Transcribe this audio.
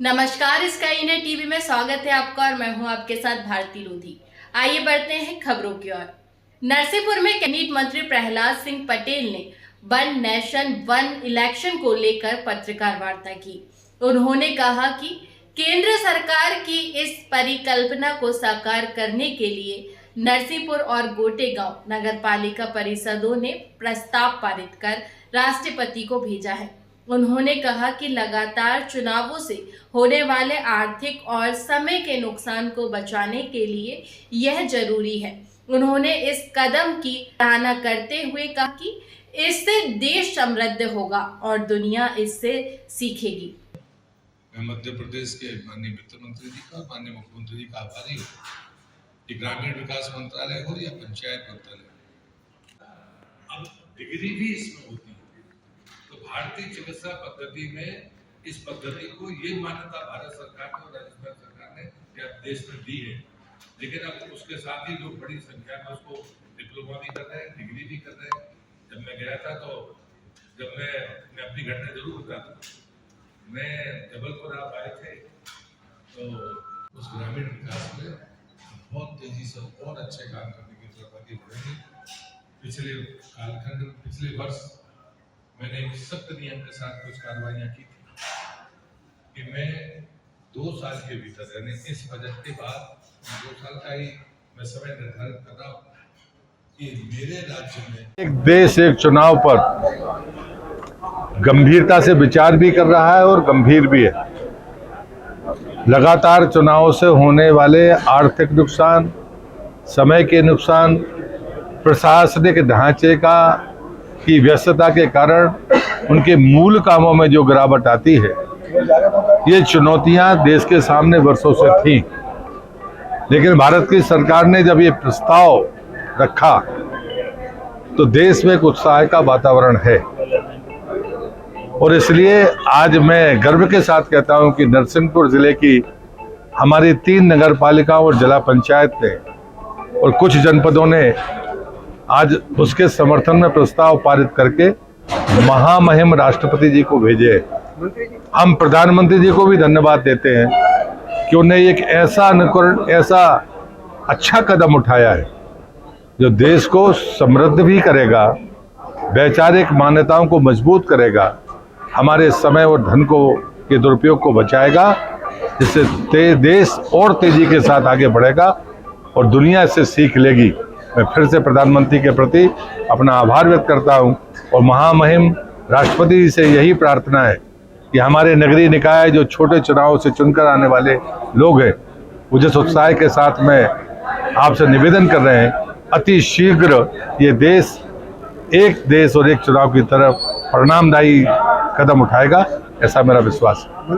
नमस्कार, sky net TV में स्वागत है आपका और मैं हूं आपके साथ भारती लोधी। आइए बढ़ते हैं खबरों की ओर। नरसिंहपुर में कैबिनेट मंत्री प्रहलाद सिंह पटेल ने वन नेशन वन इलेक्शन को लेकर पत्रकार वार्ता की। उन्होंने कहा कि केंद्र सरकार की इस परिकल्पना को साकार करने के लिए नरसिंहपुर और गोटेगांव नगर पालिका परिषदों ने प्रस्ताव पारित कर राष्ट्रपति को भेजा है। उन्होंने कहा कि लगातार चुनावों से होने वाले आर्थिक और समय के नुकसान को बचाने के लिए यह जरूरी है। उन्होंने इस कदम की सराहना करते हुए कहा कि इससे देश समृद्ध होगा और दुनिया इससे सीखेगी। मैं मध्य प्रदेश के माननीय वित्त मंत्री जी का, माननीय मुख्यमंत्री जी का आभारी हूँ कि ग्रामीण विकास मंत्रालय हो या पंचायत मंत्रालय, अब डिग्री भी इसमें होती है। तो भारतीय चिकित्सा पद्धति में इस पद्धति को ये मान्यता भारत सरकार ने और राजस्थान सरकार ने या देश में दी है, लेकिन अब उसके साथ ही लोग बड़ी संख्या में उसको डिप्लोमा भी कर रहे हैं, डिग्री भी कर रहे हैं। जब मैं गया था तो जब मैं अपनी घटना जरूर बताता हूँ, मैं जबलपुर आप आए थे तो उस ग्रामीण विकास में बहुत तेजी से और अच्छे काम करने की तरफ आगे बढ़ेंगे। पिछले वर्ष मैंने एक सख्त नियम के साथ कुछ कार्रवाइयाँ की थी कि मैं 2 साल के भीतर, यानी इस बजट के बाद 2 साल का ही मैं समय निर्धारित कर रहा हूँ कि मेरे राज्य में एक देश एक चुनाव पर गंभीरता से विचार भी कर रहा है और गंभीर भी है। लगातार चुनावों से होने वाले आर्थिक नुकसान, समय के नुकसान, प्रशासनिक ढांचे की व्यस्तता के कारण उनके मूल कामों में जो गिरावट आती है, ये चुनौतियां देश के सामने वर्षों से थीं। लेकिन भारत की सरकार ने जब ये प्रस्ताव रखा तो देश में एक उत्साह का वातावरण है और इसलिए आज मैं गर्व के साथ कहता हूं कि नरसिंहपुर जिले की हमारी 3 नगर पालिकाओं और जिला पंचायत ने और कुछ जनपदों ने आज उसके समर्थन में प्रस्ताव पारित करके महामहिम राष्ट्रपति जी को भेजे। हम प्रधानमंत्री जी को भी धन्यवाद देते हैं कि उन्हें एक ऐसा अनुकरण, ऐसा अच्छा कदम उठाया है जो देश को समृद्ध भी करेगा, वैचारिक मान्यताओं को मजबूत करेगा, हमारे समय और धन के दुरुपयोग को बचाएगा, जिससे देश और तेजी के साथ आगे बढ़ेगा और दुनिया इससे सीख लेगी। मैं फिर से प्रधानमंत्री के प्रति अपना आभार व्यक्त करता हूं और महामहिम राष्ट्रपति जी से यही प्रार्थना है कि हमारे नगरीय निकाय जो छोटे चुनाव से चुनकर आने वाले लोग हैं, वो जिस उत्साह के साथ में आपसे निवेदन कर रहे हैं, अति शीघ्र ये देश एक देश और एक चुनाव की तरफ परिणामदायी कदम उठाएगा, ऐसा मेरा विश्वास है।